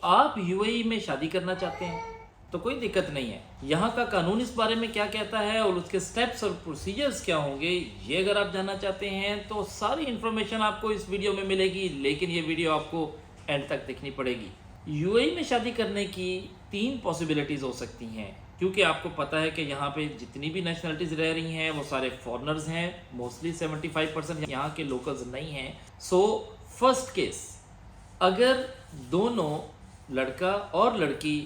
आप यूएई में शादी करना चाहते हैं तो कोई दिक्कत नहीं है। यहाँ का कानून इस बारे में क्या कहता है और उसके स्टेप्स और प्रोसीजर्स क्या होंगे, ये अगर आप जानना चाहते हैं तो सारी इन्फॉर्मेशन आपको इस वीडियो में मिलेगी, लेकिन ये वीडियो आपको एंड तक देखनी पड़ेगी। यूएई में शादी करने की 3 पॉसिबिलिटीज़ हो सकती हैं, क्योंकि आपको पता है कि यहाँ पे जितनी भी नेशनलिटीज़ रह रही हैं वो सारे फॉरेनर्स हैं, मोस्टली 75% यहाँ के लोकल्स नहीं हैं। सो फर्स्ट केस, अगर दोनों लड़का और लड़की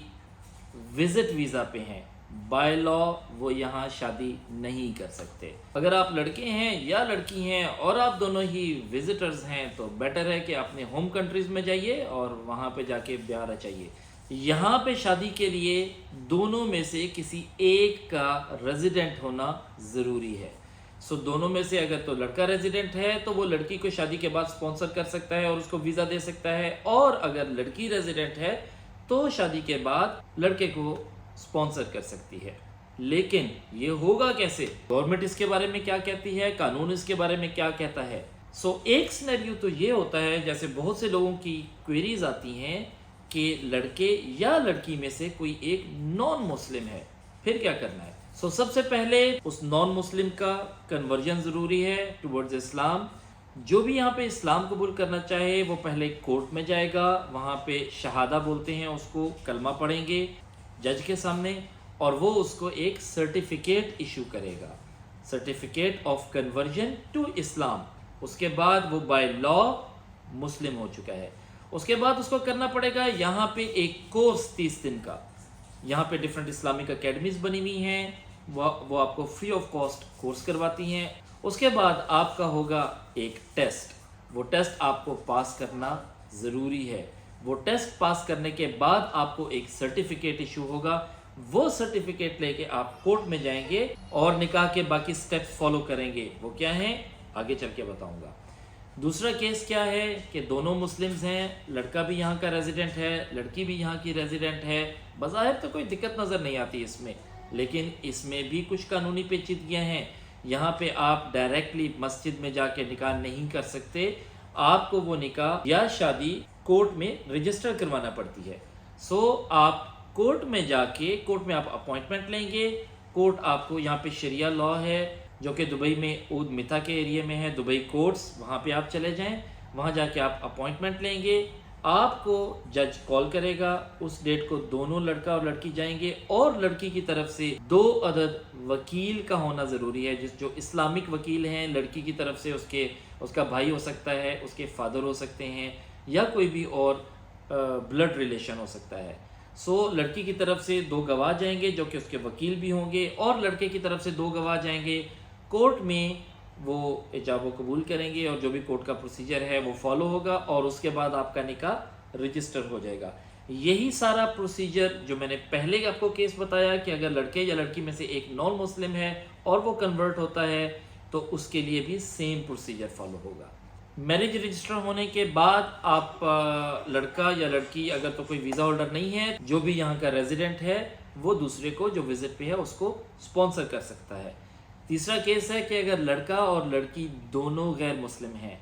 विजिट वीज़ा पे हैं, बाय लॉ वो यहाँ शादी नहीं कर सकते। अगर आप लड़के हैं या लड़की हैं और आप दोनों ही विजिटर्स हैं तो बेटर है कि अपने होम कंट्रीज़ में जाइए और वहाँ पे जाके ब्याह रचाइए। यहाँ पे शादी के लिए दोनों में से किसी एक का रेजिडेंट होना ज़रूरी है। सो दोनों में से अगर तो लड़का रेजिडेंट है तो वो लड़की को शादी के बाद स्पॉन्सर कर सकता है और उसको वीज़ा दे सकता है, और अगर लड़की रेजिडेंट है तो शादी के बाद लड़के को स्पॉन्सर कर सकती है। लेकिन ये होगा कैसे, गवर्नमेंट इसके बारे में क्या कहती है, कानून इसके बारे में क्या कहता है। सो एक सिनेरियो तो ये होता है, जैसे बहुत से लोगों की क्वेरीज आती हैं कि लड़के या लड़की में से कोई एक नॉन मुस्लिम है, फिर क्या करना है। सो सबसे पहले उस नॉन मुस्लिम का कन्वर्जन ज़रूरी है टुवर्ड्स इस्लाम। जो भी यहाँ पे इस्लाम कबूल करना चाहे वो पहले कोर्ट में जाएगा, वहाँ पे शहादा बोलते हैं उसको, कलमा पढ़ेंगे जज के सामने, और वो उसको एक सर्टिफिकेट इशू करेगा, certificate of conversion to Islam. उसके बाद वो बाय लॉ मुस्लिम हो चुका है। उसके बाद उसको करना पड़ेगा यहाँ पे एक कोर्स 30 दिन का। यहाँ पे डिफरेंट इस्लामिक अकेडमीज बनी हुई हैं, वो आपको फ्री ऑफ कॉस्ट कोर्स करवाती हैं। उसके बाद आपका होगा एक टेस्ट, वो टेस्ट आपको पास करना ज़रूरी है। वो टेस्ट पास करने के बाद आपको एक सर्टिफिकेट इशू होगा, वो सर्टिफिकेट लेके आप कोर्ट में जाएंगे और निकाह के बाकी स्टेप्स फॉलो करेंगे। वो क्या हैं आगे चल के बताऊंगा। दूसरा केस क्या है कि दोनों मुस्लिम्स हैं, लड़का भी यहाँ का रेजिडेंट है, लड़की भी यहाँ की रेजिडेंट है। बज़ाहिर तो कोई दिक्कत नज़र नहीं आती इसमें, लेकिन इसमें भी कुछ कानूनी पेचीदगियाँ हैं। यहाँ पे आप डायरेक्टली मस्जिद में जाके निकाह नहीं कर सकते, आपको वो निकाह या शादी कोर्ट में रजिस्टर करवाना पड़ती है। सो आप कोर्ट में जाके, कोर्ट में आप अपॉइंटमेंट लेंगे। कोर्ट आपको, यहाँ पे शरिया लॉ है जो कि दुबई में ऊद मिथा के एरिया में है, दुबई कोर्ट्स, वहाँ पे आप चले जाएं, वहाँ जाके आप अपॉइंटमेंट लेंगे। आपको जज कॉल करेगा, उस डेट को दोनों लड़का और लड़की जाएंगे, और लड़की की तरफ से 2 अदद वकील का होना ज़रूरी है, जो इस्लामिक वकील हैं। लड़की की तरफ से उसका भाई हो सकता है, उसके फादर हो सकते हैं, या कोई भी और ब्लड रिलेशन हो सकता है। सो लड़की की तरफ से 2 गवाह जाएंगे जो कि उसके वकील भी होंगे, और लड़के की तरफ से 2 गवाह जाएंगे। कोर्ट में वो इजाब व कबूल करेंगे और जो भी कोर्ट का प्रोसीजर है वो फॉलो होगा, और उसके बाद आपका निकाह रजिस्टर हो जाएगा। यही सारा प्रोसीजर जो मैंने पहले आपको केस बताया कि अगर लड़के या लड़की में से एक नॉन मुस्लिम है और वो कन्वर्ट होता है तो उसके लिए भी सेम प्रोसीजर फॉलो होगा। मैरिज रजिस्टर होने के बाद आप लड़का या लड़की, अगर तो कोई वीज़ा होल्डर नहीं है, जो भी यहाँ का रेजिडेंट है, वो दूसरे को जो विजिट पे है उसको स्पॉन्सर कर सकता है। तीसरा केस है कि अगर लड़का और लड़की दोनों गैर मुस्लिम हैं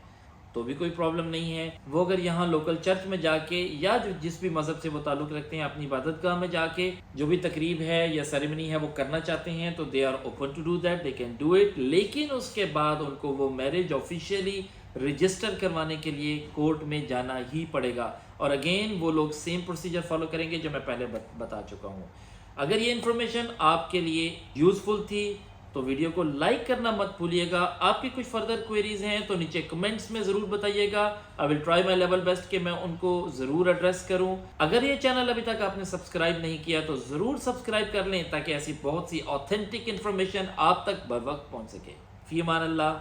तो भी कोई प्रॉब्लम नहीं है। वो अगर यहाँ लोकल चर्च में जाके, या जिस भी मज़हब से वो ताल्लुक़ रखते हैं, अपनी इबादतगाह में जाके जो भी तकरीब है या सेरेमनी है वो करना चाहते हैं तो they are open to do that, they can do it. लेकिन उसके बाद उनको वो मैरिज ऑफिशियली रजिस्टर करवाने के लिए कोर्ट में जाना ही पड़ेगा, और अगेन वो लोग सेम प्रोसीजर फॉलो करेंगे जो मैं पहले बता चुका हूँ। अगर ये इन्फॉर्मेशन आपके लिए यूज़फुल थी तो वीडियो को लाइक करना मत भूलिएगा। आपकी कुछ फर्दर क्वेरीज हैं तो नीचे कमेंट्स में ज़रूर बताइएगा। I will try my level best कि मैं उनको ज़रूर एड्रेस करूं। अगर ये चैनल अभी तक आपने सब्सक्राइब नहीं किया तो ज़रूर सब्सक्राइब कर लें, ताकि ऐसी बहुत सी ऑथेंटिक इन्फॉर्मेशन आप तक बर वक्त पहुँच सके। फ़ी अमान अल्लाह।